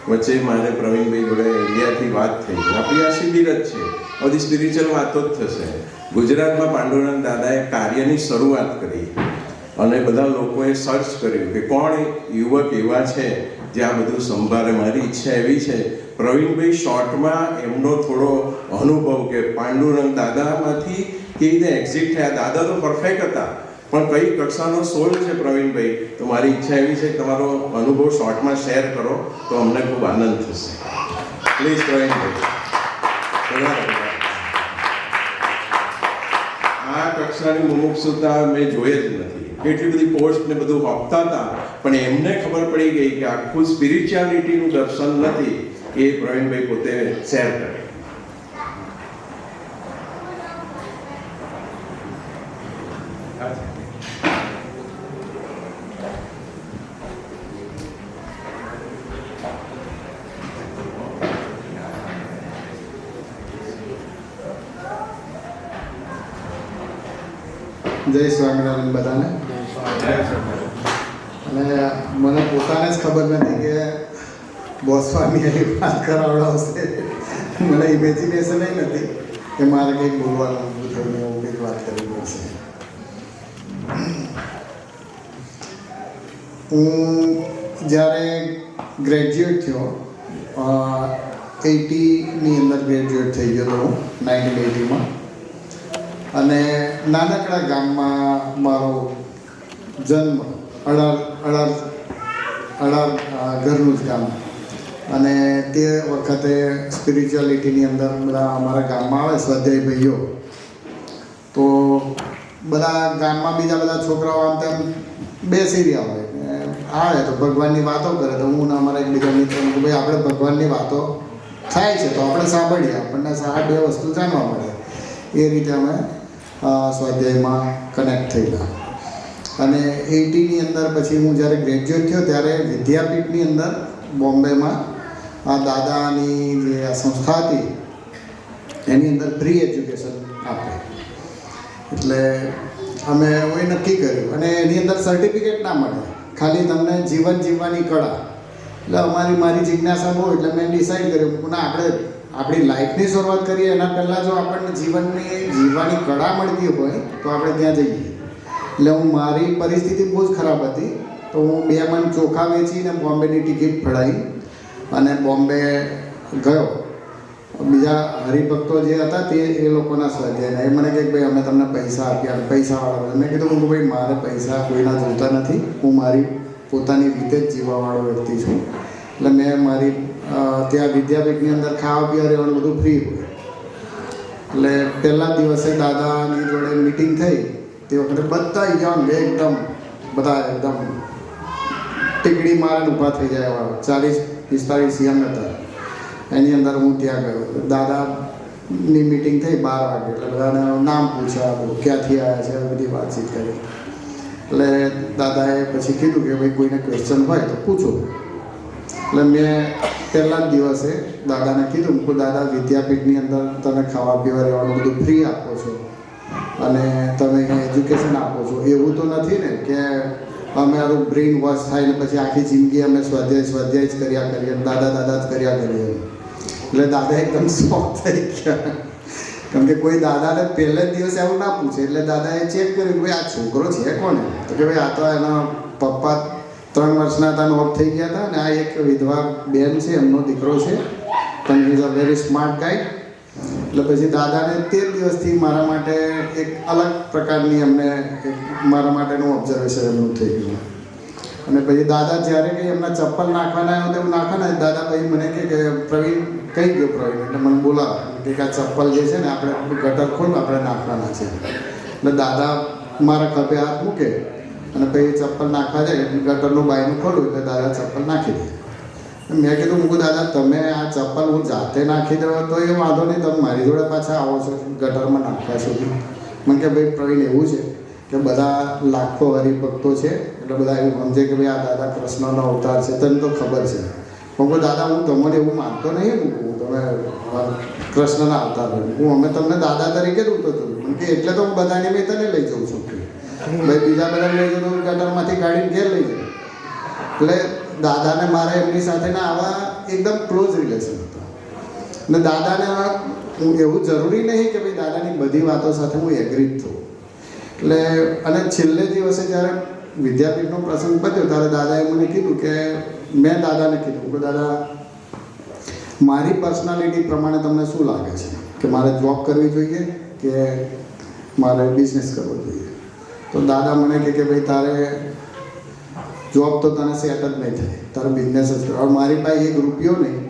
વચ્ચે મારે પ્રવીણભાઈ જોડે ઇન્ડિયાથી વાત થઈ, આપણી આ શિબિર જ છે, બધી સ્પિરિચ્યુઅલ વાતો જ થશે. ગુજરાતમાં પાંડુરંગ દાદાએ કાર્યની શરૂઆત કરી અને બધા લોકોએ સર્ચ કર્યું કે કોણ યુવક એવા છે જે આ બધું સંભાળે. મારી ઈચ્છા એવી છે પ્રવીણભાઈ શોર્ટમાં એમનો થોડો અનુભવ કે પાંડુરંગ દાદામાંથી કેવી રીતે એક્ઝિટ થયા. દાદા તો પરફેક્ટ હતા, પણ કઈ કક્ષાનો સોલ છે પ્રવીણભાઈ, તો મારી ઈચ્છા એવી છે કે તમારો અનુભવ શોર્ટમાં શેર કરો તો અમને ખૂબ આનંદ થશે. પ્લીઝ પ્રવીણભાઈ. આ કક્ષાની મુમુક્ષુતા મેં જોઈ જ નથી. એટલી બધી પોસ્ટ ને બધું આપતા હતા, પણ એમને ખબર પડી ગઈ કે આખું સ્પિરિચ્યુઆલિટીનું દર્શન નથી, એ પ્રવીણભાઈ પોતે શેર કરે. જય સ્વામિનારાયણ બધાને. અને મને પોતાને જ ખબર નથી કે બોસવાની એવી વાત કરાવડાવશે. મને ઇમેજિનેશન નથી કે મારે કંઈક બોલવાનું થઈને એવું કંઈક વાત કરવી પડશે. હું જ્યારે ગ્રેજ્યુએટ થયો 80ની અંદર ગ્રેજ્યુએટ થઈ ગયો હતો હું 1980માં. અને નાનકડા ગામમાં મારો જન્મ, અડાર ઘરનું જ ગામ. અને તે વખતે સ્પિરિચ્યુઆલિટીની અંદર બધા અમારા ગામમાં આવે સ્વાધ્યાય ભાઈઓ, તો બધા ગામમાં બીજા બધા છોકરાઓ આમ તેમ બેસી રહ્યા હોય, આવે તો ભગવાનની વાતો કરે. તો હું ને અમારા એક બીજા મિત્રો કે ભાઈ આપણે ભગવાનની વાતો થાય છે તો આપણે સાંભળીએ, આપણને આ બે વસ્તુ જાણવા મળે. એ રીતે અમે સ્વાધ્યાયમાં કનેક્ટ થયેલા. અને 80ની અંદર પછી હું જ્યારે ગ્રેજ્યુએટ થયો ત્યારે વિદ્યાપીઠની અંદર બોમ્બેમાં આ દાદાની જે આ સંસ્થા હતી એની અંદર ફ્રી એજ્યુકેશન આપે. એટલે અમે એ નક્કી કર્યું, અને એની અંદર સર્ટિફિકેટ ના મળે, ખાલી તમને જીવન જીવવાની કળા. એટલે મારી જિજ્ઞાસા બહુ, એટલે મેં ડિસાઈડ કર્યું ના, આપણે આપણી લાઈફની શરૂઆત કરીએ એના પહેલાં જો આપણને જીવવાની કળા મળતી હોય તો આપણે ત્યાં જઈએ. એટલે મારી પરિસ્થિતિ બહુ જ ખરાબ હતી, તો હું 2 મણ ચોખા વેચીને બોમ્બેની ટિકિટ ફડાવી અને બોમ્બે ગયો. બીજા હરિભક્તો જે હતા તે એ લોકોના સ્વાધ્યાયના એ મને કહે ભાઈ અમે તમને પૈસા આપ્યા, પૈસાવાળા. મેં કીધું કે ભાઈ મારે પૈસા કોઈના જોતા નથી, હું મારી પોતાની રીતે જ જીવવાવાળો વ્યક્તિ છું. એટલે મેં મારી ત્યાં વિદ્યાપીઠની અંદર ખાવા પીવા રહેવાનું બધું ફ્રી હોય. એટલે પહેલા દિવસે દાદાની જોડે મિટિંગ થઈ તે વખતે બધા યંગ એકદમ, બધા એકદમ ટીકડી મારે ઊભા થઈ જાય એવા 40-45 યંગ હતા. એની અંદર હું ત્યાં ગયો. દાદાની મિટિંગ થઈ 12 વાગે. એટલે બધાને નામ પૂછ્યા, ક્યાંથી આવ્યા છે, બધી વાતચીત કરી. એટલે દાદાએ પછી કીધું કે ભાઈ કોઈને ક્વેશ્ચન હોય તો પૂછો. એટલે મેં પહેલા જ દિવસે દાદાને કીધું કે દાદા વિદ્યાપીઠની અંદર તમે ખાવા પીવા રહેવાનું બધું ફ્રી આપો છો અને તમે એજ્યુકેશન આપો છો, એવું તો નથી ને કે અમારું બ્રેઇન વોશ થાય ને પછી આખી જિંદગી અમે સ્વાધ્યાય જ કર્યા કરીએ, દાદા જ કર્યા કરીએ. એટલે દાદા એકદમ શોખ થઈ ગયા, કેમ કે કોઈ દાદાને પહેલે જ દિવસે આવું ના પૂછે. એટલે દાદાએ ચેક કર્યું કે આ છોકરો છે કોને, તો કે ભાઈ આ તો એના પપ્પા 3 વર્ષના હતા, ઓફ થઈ ગયા હતા, અને આ એક વિધવા બેન છે, એમનો દીકરો છે, પણ ઇઝ અ વેરી સ્માર્ટ ગાય. એટલે પછી દાદાને તે દિવસથી મારા માટે એક અલગ પ્રકારની એમને મારા માટેનું ઓબ્ઝર્વેશન એમનું થઈ ગયું. અને પછી દાદા જ્યારે કંઈ એમના ચપ્પલ નાખવાના આવ્યો તો નાખવાના, દાદા પછી મને કહે કે પ્રવીણ કઈ ગયો પ્રવીણ, એટલે મને બોલાવે કે આ ચપ્પલ જે છે ને આપણે ગટર ખોલ આપણે નાખવાના છે. એટલે દાદા મારા ખભે હાથ મૂકે અને પછી ચપ્પલ નાખવા જાય, ગટરનું બાયનું ખોલું એટલે દાદા ચપ્પલ નાખી દે. મેં કીધું મૂકું દાદા તમે આ ચપ્પલ હું જાતે નાખી દઉં તો એ વાંધો નહીં, તમે મારી જોડે પાછા આવો છો ગટરમાં નાખવા સુધી. મને કે ભાઈ પ્રવીણ એવું છે કે બધા લાખો હરિભક્તો છે, એટલે બધા એવું સમજે કે ભાઈ આ દાદા કૃષ્ણનો અવતાર છે, તને તો ખબર છે. હું દાદા હું તમને એવું માનતો નહીં, મૂકું તમે કૃષ્ણના અવતાર હું અમે તમને દાદા તરીકે જ ઉતરતો છું કે એટલે તો હું બધાને મેં તને લઈ જાઉં છું. ભાઈ બીજા બધા લઈ જતો ગટરમાંથી કાઢીને ઘેર લઈ જાય. એટલે દાદાને મારા એમની સાથેના આવા એકદમ ક્લોઝ રિલેશન હતા. અને દાદાને હું એવું જરૂરી નહીં કે ભાઈ દાદાની બધી વાતો સાથે હું એગ્રી જ થઉં. એટલે અને છેલ્લે દિવસે જ્યારે વિદ્યાપીઠનો પ્રસંગ પત્યો ત્યારે દાદાએ મને કીધું કે મેં દાદાને કીધું કે દાદા મારી પર્સનાલિટી પ્રમાણે તમને શું લાગે છે કે મારે જોબ કરવી જોઈએ કે મારે બિઝનેસ કરવો જોઈએ? તો દાદા મને કહે કે ભાઈ તારે જોબ તો તને સેટ જ નહીં થાય, તારે બિઝનેસ જ કરો. મારી પાસે એક રૂપિયો નહીં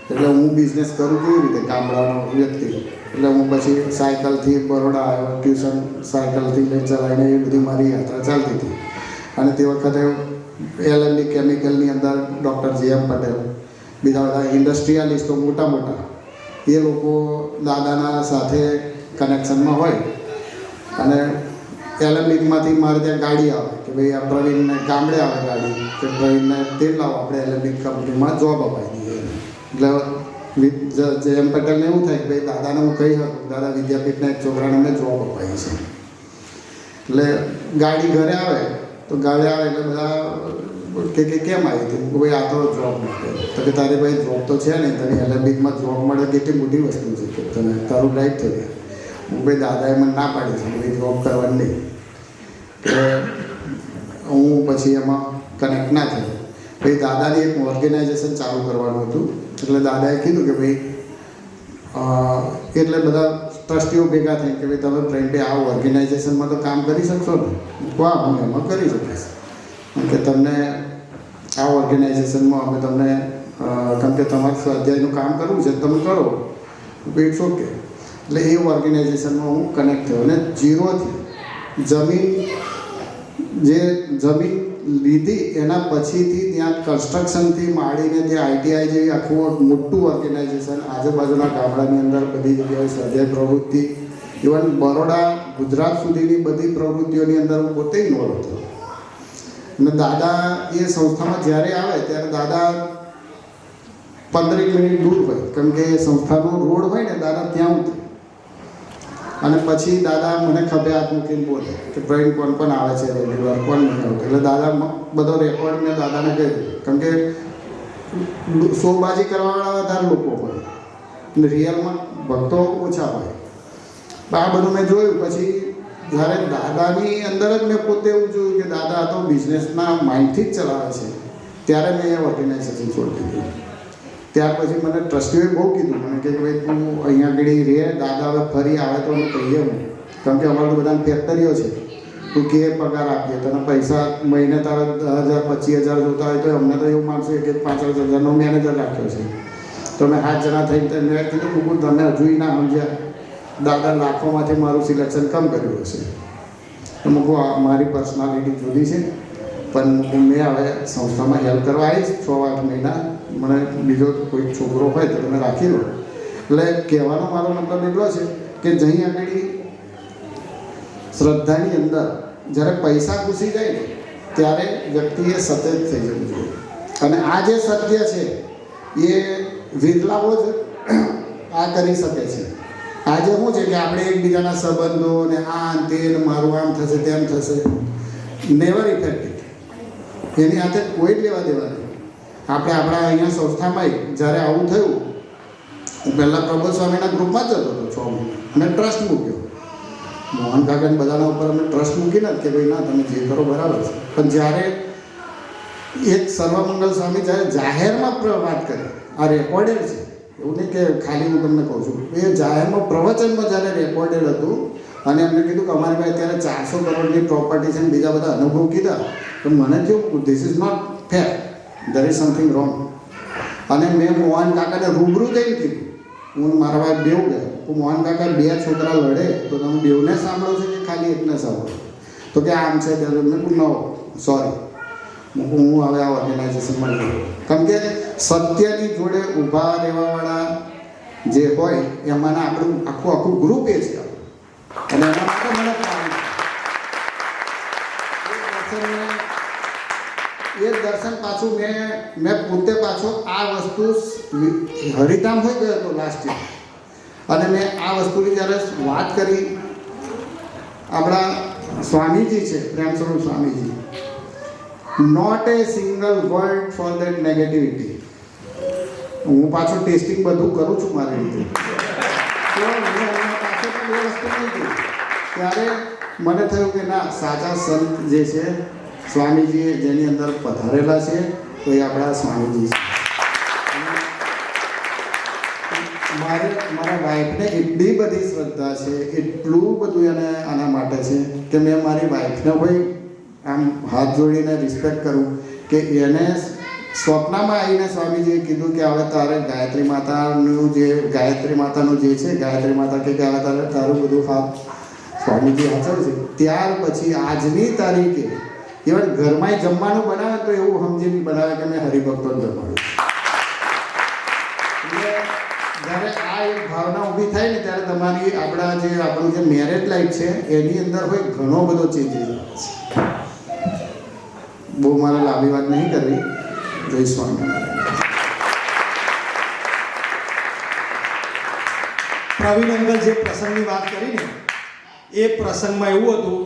એટલે હું બિઝનેસ કરું કેવી રીતે? ગામડાનો વ્યક્તિ એટલે હું પછી સાયકલથી બરોડા આવ્યો, ટ્યુશન સાયકલથી લઈ ચલાવીને એ બધી મારી યાત્રા ચાલતી હતી. અને તે વખતે LND કેમિકલની અંદર ડૉક્ટર JM પટેલ, બીજા બધા ઇન્ડસ્ટ્રીયાલિસ્ટો મોટા મોટા એ લોકો દાદાના સાથે કનેક્શનમાં હોય. અને LNDમાંથી મારે ત્યાં ગાડી આવે કે ભાઈ આ પ્રવીણને ગામડે આવે ગાડી કે પ્રવીણને તે લાવો, આપણે LND કંપનીમાં જોબ અપાઈ દઈએ. એટલે JM પટેલને એવું થાય કે ભાઈ દાદાને હું કહી શકું દાદા વિદ્યાપીઠના એક છોકરાને મેં જોબ અપાઈ છે. એટલે ગાડી ઘરે આવે તો ગાડી આવે એટલે બધા કે કેમ આવી હતી? ભાઈ આ તો જોબ માટે. તો કે તારી ભાઈ જોબ તો છે નહીં, તને LNDમાં જોબ મળે કેટલી મોટી વસ્તુ છે કે તને તારું લાઈફ થઈ જાય. હું ભાઈ દાદાએ મને ના પાડી છે ભાઈ જોબ કરવાની નહીં. કે હું પછી એમાં કનેક્ટ ના થયો. પછી દાદાની એક ઓર્ગેનાઇઝેશન ચાલુ કરવાનું હતું. એટલે દાદાએ કીધું કે ભાઈ એટલે બધા ટ્રસ્ટીઓ ભેગા થઈને કે ભાઈ તમે ફ્રેન્ડે આ ઓર્ગેનાઇઝેશનમાં તો કામ કરી શકશો ને? વાહ, હું એમાં કરી શકીશ. કે તમને આ ઓર્ગેનાઇઝેશનમાં અમે તમને કેમ કે તમારે સ્વાધ્યાયનું કામ કરવું છે તમે કરો, ઇટ્સ ઓકે. એટલે એ ઓર્ગેનાઇઝેશનમાં હું કનેક્ટ થયો. અને ઝીરોથી જમીન લીધી એના પછીથી ત્યાં કન્સ્ટ્રક્શનથી માંડીને ત્યાં ITI જેવી આખું મોટું ઓર્ગેનાઇઝેશન, આજુબાજુના ગામડાની અંદર બધી જગ્યાએ સ્વાધ્યાય પ્રવૃત્તિ, ઇવન બરોડા ગુજરાત સુધીની બધી પ્રવૃત્તિઓની અંદર હું પોતે ઇન્વોલ્વ હતો. અને દાદા એ સંસ્થામાં જ્યારે આવે ત્યારે દાદા 15 મિનિટ દૂર હોય, કેમ કે એ સંસ્થાનો રોડ હોય ને દાદા ત્યાં ઉતરે. અને પછી દાદા મને ખભે હાથ મૂકીને બોલે કે પ્રવીણ કોણ કોણ આવે છે રેગ્યુલર, કોણ નહીં આવતું. એટલે દાદા બધો રેકોર્ડ મેં દાદાને કહ્યું, કેમ કે શોબાજી કરવાવાળા વધારે લોકો હોય અને રિયલમાં ભક્તો ઓછા હોય. આ બધું મેં જોયું. પછી જ્યારે દાદાની અંદર જ મેં પોતે એવું જોયું કે દાદા તો બિઝનેસના માઇન્ડથી જ ચલાવે છે, ત્યારે મેં એ ઓર્ગેનાઇઝેશન છોડી દીધું. ત્યાર પછી મને ટ્રસ્ટીઓએ બહુ કીધું મને કે ભાઈ તું અહીંયા આગળ રહે, દાદા હવે ફરી આવે તો અમે કહીએ હું, કેમ કે અમારું બધાને ફેક્ટરીઓ છે, તું કે પગાર આપીએ તને પૈસા મહિને તારા 10,000-25,000 જોતા હોય તો અમને તો એવું માનશું કે 5,000નો મેનેજર રાખ્યો છે. તો અમે 7 જણા થઈને મેં કીધું કુકુર તમે હજુ ના સમજ્યા, દાદા લાખોમાંથી મારું સિલેક્શન કમ કર્યું હશે. તો હું મારી પર્સનાલિટી જુદી છે, પણ મેં હવે સંસ્થામાં હેલ્પ કરવા આવીશ 6-8 મહિના. મને બીજો કોઈ છોકરો હોય તો તમે રાખી લો. એટલે કહેવાનો મારો મતલબ એટલો છે કે જઅહીં આગળ શ્રદ્ધાની અંદર જ્યારે પૈસા ઘૂસી જાય ને ત્યારે વ્યક્તિએ સચેત થઈ જવું જોઈએ. અને આ જે સત્ય છે એ વિરલાઓ જ આ કરી શકે છે. આજે શું છે કે આપણે એકબીજાના સંબંધો ને આ તે મારું આમ થશે તેમ થશે, નેવર ઇફેક્ટિવ. એની હાથે કોઈ જ લેવા દેવા નહીં. આપણે આપણા અહીંયા સંસ્થામાં જ્યારે આવું થયું, હું પહેલાં પ્રબોધ સ્વામીના ગ્રુપમાં જ જતો હતો 6 મહિના અને ટ્રસ્ટ મૂક્યો. મોહન કાકાને બધાના ઉપર અમે ટ્રસ્ટ મૂકીને કે ભાઈ ના તમે જે કરો બરાબર છે. પણ જ્યારે એક સર્વમંગલ સ્વામી જ્યારે જાહેરમાં વાત કરી, આ રેકોર્ડેડ છે, એવું નહીં કે ખાલી હું તમને કહું છું, એ જાહેરમાં પ્રવચનમાં જ્યારે રેકોર્ડેડ હતું અને એમને કીધું કે અમારી પાસે અત્યારે 400 કરોડની પ્રોપર્ટી છે ને બીજા બધા અનુભવ કીધા, પણ મને કેવું this is not fair, there is something wrong. અને મેં મોહન કાકાને રૂબરૂ જઈને કીધું, હું મારા ભાઈ બેવ ગયા, તો મોહન કાકા 2 છોકરા લડે તો તમે બેવને સાંભળો છો કે ખાલી એકને સાંભળો? તો કે આમ છે ત્યારે મેં કહું નો સોરી, હું હવે આ ઓર્ગેનાઇઝેશનમાં ગયો. કેમ કે સત્યની જોડે ઊભા રહેવાવાળા જે હોય એમાંના આપણું આખું ગ્રુપ એ છે. અને એના માટે મને એ દર્શન પાછું મેં પોતે પાછો આ વસ્તુ હરિધામ હોઈ ગયો હતો લાસ્ટ યર. અને મેં આ વસ્તુની જ્યારે વાત કરી, આપણા સ્વામીજી છે Prem Swarup Swamiji, not a single word for that negativity. હું પાછું ટેસ્ટિંગ બધું કરું છું મારી રીતે. તો મેં એમના પાસે પણ એ વસ્તુ નહીં કહી. ત્યારે મને થયું કે ના, સાચા સંત જે છે સ્વામીજી જેની અંદર પધારેલા છે તો એ આપણા સ્વામીજી છે. મારા વાઈફને એટલી બધી શ્રદ્ધા છે, એટલું બધું એને આના માટે છે કે મેં મારી વાઈફને ભાઈ આમ હાથ જોડીને રિસ્પેક્ટ કરું કે એને સ્વપ્નમાં આવીને સ્વામીજીએ કીધું કે હવે તારે ગાયત્રી માતાનું જે છે ગાયત્રી માતા કે હવે તારું બધું હાથ સ્વામીજી હાચવશે. ત્યાર પછી આજની તારીખે ઇવન ઘરમાં જમવાનું બનાવે તો એવું સમજીને બનાવે કે મેં હરિભક્તોને જમાડ્યું. જ્યારે આ એક ભાવના ઊભી થાય ને ત્યારે તમારી આપણું જે મેરેજ લાઈફ છે એની અંદર હોય ઘણો બધો ચેન્જીસ આવે છે. બહુ મારે લાંબી વાત નહીં કરવી. જય સ્વામિનારાયણ. પ્રવીણ અંકલ જે પ્રસંગની વાત કરી ને એ પ્રસંગમાં એવું હતું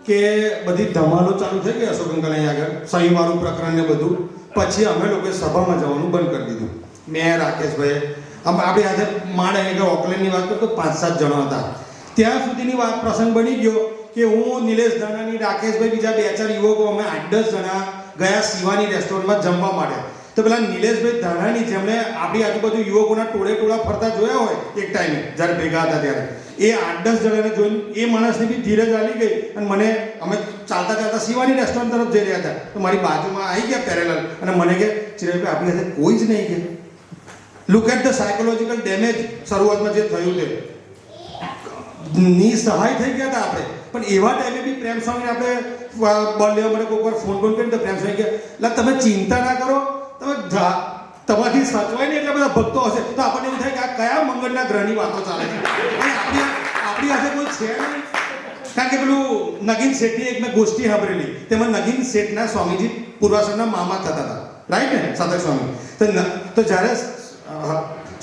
કે બધી ધમાલો ચાલુ થઈ ગઈ અશોક અંકલ અહીં આગળ શનિવારનું પ્રકરણ ને બધું. પછી અમે લોકોએ સભામાં જવાનું બંધ કરી દીધું. મેં, રાકેશભાઈ, આપણી આજે માંડ અહીં ઓકલેન્ડની વાત કરું તો 5-7 જણા હતા. ત્યાં સુધીની વાત પ્રસંગ બની ગયો કે હું, નિલેશ ધાનાની, રાકેશભાઈ, બીજા 2-4 યુવકો અમે 8-10 જણા ગયા શિવાની રેસ્ટોરન્ટમાં જમવા માટે. તો પેલા નિલેશભાઈ ધાનાની, જેમણે આપણી આજુબાજુ યુવકોના ટોળા ફરતા જોયા હોય એક ટાઈમે જ્યારે ભેગા હતા ત્યારે, એ 8-10 જણાને જોઈને એ માણસની બી ધીરજ આવી ગઈ અને અમે ચાલતા શિવાની રેસ્ટોરન્ટ તરફ જઈ રહ્યા હતા તો મારી બાજુમાં આવી ગયા પેરેલલ અને મને કે ચિરાગભાઈ આપણી સાથે કોઈ જ નહીં કે look at the psychological damage શરૂઆતમાં જે થયું તે નિસહાય થઈ ગયા હતા આપણે. પણ એવા ટાઈમે બી પ્રેમ સ્વામીને આપણે બોલ લેવા માટે કોઈ વાર ફોન કરીને તો પ્રેમ સ્વામી કે તમે ચિંતા ના કરો, તમે તમારી સચવાય ને એટલા બધા ભક્તો હશે તો આપણને એવું થાય કે આ કયા મંગળના ગ્રહની વાતો ચાલે છે. આપણી પાસે કોઈ છે નહીં. કારણ કે પેલું નગીન શેઠની એક મેં ગોષ્ઠી સાંભળેલી, તેમાં નગીન શેઠના સ્વામીજી પૂર્વાસરના મામા થતા હતા, રાઈટ ને, સાધક સ્વામી. તો જ્યારે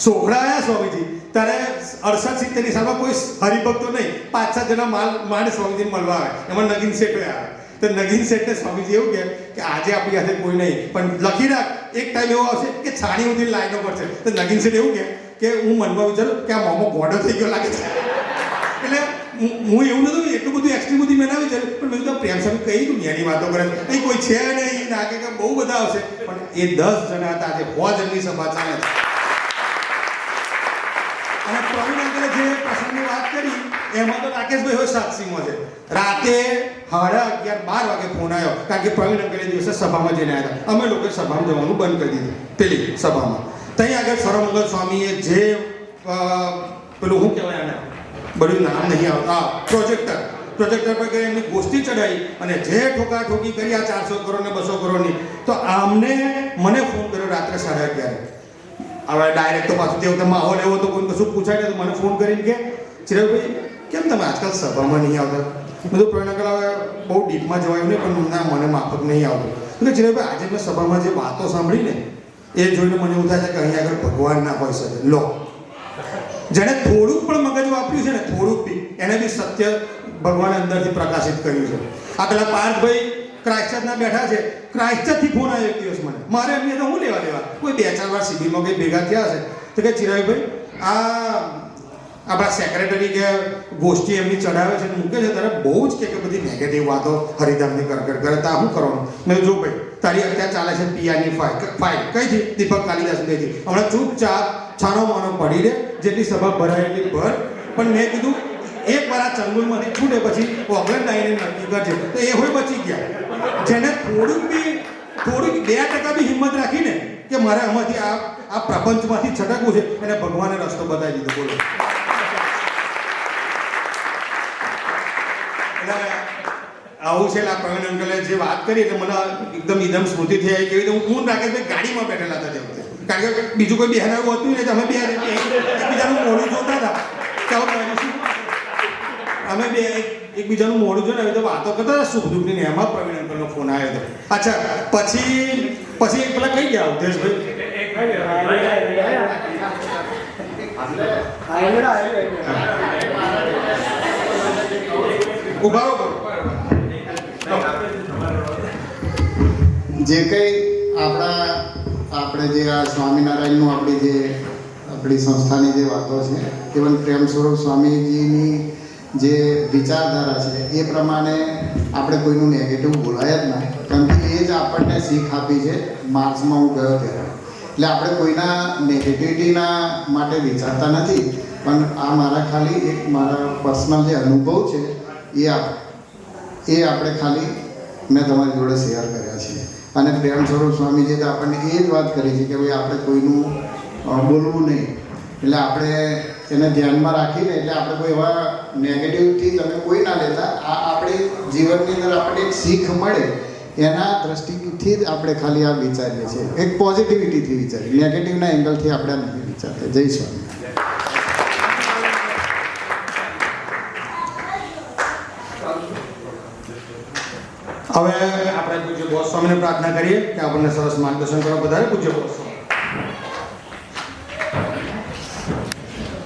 સોખડા આવ્યા સ્વામીજી ત્યારે 68-70 સાલમાં કોઈ હરિભક્તો નહીં, 5-7 જણા માંડ સ્વામીજીને મળવા આવે. એમાં નગીન શેઠ આવે. તો નગીન શેઠને સ્વામીજી એવું કહે કે આજે આપણી સાથે કોઈ નહીં, પણ લખી રાખ એક ટાઈમ એવો આવશે કે છાણી સુધી લાઈનો પડશે. તો નગીન શેઠ એવું કે હું મનમાં વિચારું કે આ મોમો ગોડો થઈ ગયો લાગે છે. એટલે હું એવું નતું એટલું બધું એક્સ્ટ્રીમ બધી મેં ના વિચાર્યું, પણ મેં કીધું પ્રેમ સ્વામી કઈ દુનિયાની વાતો કરે, અહીં કોઈ છે નહીં, લાગે કે બહુ બધા આવશે. પણ એ 10 જણા હતા, આજે 100 જણની સભા ચાલે છે. અને પ્રવીણ અંકલે જે પ્રસંગની વાત કરી એમાં તો રાકેશભાઈ હોય સાક્ષીમાં છે. રાતે 11:30-12 વાગે ફોન આવ્યો, કારણ કે પ્રવીણ અંકલે દિવસે સભામાં જઈને આવ્યા હતા. અમે લોકોએ સભામાં જવાનું બંધ કરી દીધું. પેલી સભામાં ત્યાં આગળ સર્વમંગલ સ્વામીએ જે પેલું શું કહેવાય આને બધું નામ નહીં આવતા, પ્રોજેક્ટર પર ગઈ એમની ગોષ્ઠી ચડાવી અને જે ઠોકાઠોકી કરી આ 400 કરોડ ને 200 કરોડની. તો આમને મને ફોન કર્યો રાત્રે 11:30. હવે ડાયરેક્ટ તો પાછું તેવું તો માહોલ એવો તો કોઈ કશું પૂછાય ને તો મને ફોન કરીને કે ચિરાગભાઈ કેમ તમે આજકાલ સભામાં નહીં આવતા? બધું પ્રવીણ અંકલ હવે બહુ ડીપમાં જવાયું નહીં, પણ ના મને માફક નહીં આવતું. એટલે ચિરાગભાઈ આજે મેં સભામાં જે વાતો સાંભળી ને એ જોઈને મને એવું થાય છે કે અહીં આગળ ભગવાન ના હોઈ શકે. લો, જેણે થોડુંક પણ મગજ વાપર્યું છે ને, થોડુંક બી, એને બી સત્ય ભગવાને અંદરથી પ્રકાશિત કર્યું છે. આ પેલા પાર્થભાઈ ક્રાઇસ્ટચર્ચના બેઠા છે, ક્રાઇસ્ટચર્ચથી ફોન આવ્યો એક દિવસ મને, મારે એમની તો હું લેવા દેવા, કોઈ 2-4 વાર શિબિરમાં કંઈ ભેગા થયા હશે તો કે ચિરાગભાઈ આપણા સેક્રેટરી કે ગોષ્ઠી એમની ચડાવે છે મૂકે છે ત્યારે બહુ જ કે બધી નેગેટિવ વાતો હરિધામની કરકટ કરે. તા શું કરવાનું? મેં જો ભાઈ તારી અત્યારે ચાલે છે પીઆરની ફાઇલ કઈથી? દીપક કાલિદાસ કઈથી? હમણાં ચૂપચાપ છાનો માનો પડી રહે, જેટલી સભા ભરાય એટલી ભર. પણ મેં કીધું એક વાર આ ચંગુલમાંથી છૂટે પછી ઓકલેન્ડ આવીને નક્કી કરજે. તો એ હોય બચી ગયા. જેને થોડુંક 2% બી હિંમત રાખીને કે મારે આમાંથી આ પ્રપંચમાંથી છટકવું છે, એને ભગવાને રસ્તો બતાવી દીધો. બોલો. આવું છે. આ પ્રવીણ અંકલે જે વાત કરી એટલે મને એકદમ સ્મૃતિ થઈ આવી. કેવી રીતે હું રાકેશભાઈ ગાડીમાં બેઠેલા હતા તે વખતે, કારણ કે બીજું કોઈ બહેન આવ્યું હતું નહીં, અમે બે એકબીજાનું મોડું જોતા હતા. અમે બે એકબીજાનું મોડું જોઈને આવી તો વાતો કરતા હતા સુખ દુઃખની. એમાં પ્રવીણ અંકલનો ફોન આવ્યો હતો. અચ્છા, પછી એક પેલા કઈ ગયા ઉદ્દેશભાઈ? ઉભા રહો. જે કંઈ આપણે જે આ સ્વામિનારાયણનું આપણી સંસ્થાની જે વાતો છે ઇવન પ્રેમ સ્વરૂપ સ્વામીજીની જે વિચારધારા છે એ પ્રમાણે આપણે કોઈનું નેગેટિવ બોલાય જ ના, કારણ કે એ જ આપણને શીખ આપી છે. માર્ચમાં હું ગયો ત્યારે એટલે આપણે કોઈના નેગેટિવિટીના માટે વિચારતા નથી, પણ આ મારા ખાલી એક મારા પર્સનલ જે અનુભવ છે એ આપણે ખાલી મેં તમારી જોડે શેર કર્યા છે. અને પ્રેમ સ્વરૂપ સ્વામીજીએ તો આપણને એ જ વાત કરી છે કે ભાઈ આપણે કોઈનું બોલવું નહીં, એટલે આપણે એને ધ્યાનમાં રાખીને એટલે આપણે કોઈ એવા નેગેટિવથી તમે કોઈ ના લેતા. આ આપણે જીવનની અંદર આપણને એક શીખ મળે એના દ્રષ્ટિથી જ આપણે ખાલી આ વિચારીએ છીએ, એક પોઝિટિવિટીથી વિચારીએ, નેગેટિવના એંગલથી આપણે નથી વિચારતા. જય સ્વામી. હવે આપણે પૂજ્ય બોસ સ્વામીને પ્રાર્થના કરીએ કે આપણને સરસ માર્ગદર્શન કરવા. વધારે પૂજ્ય બોસ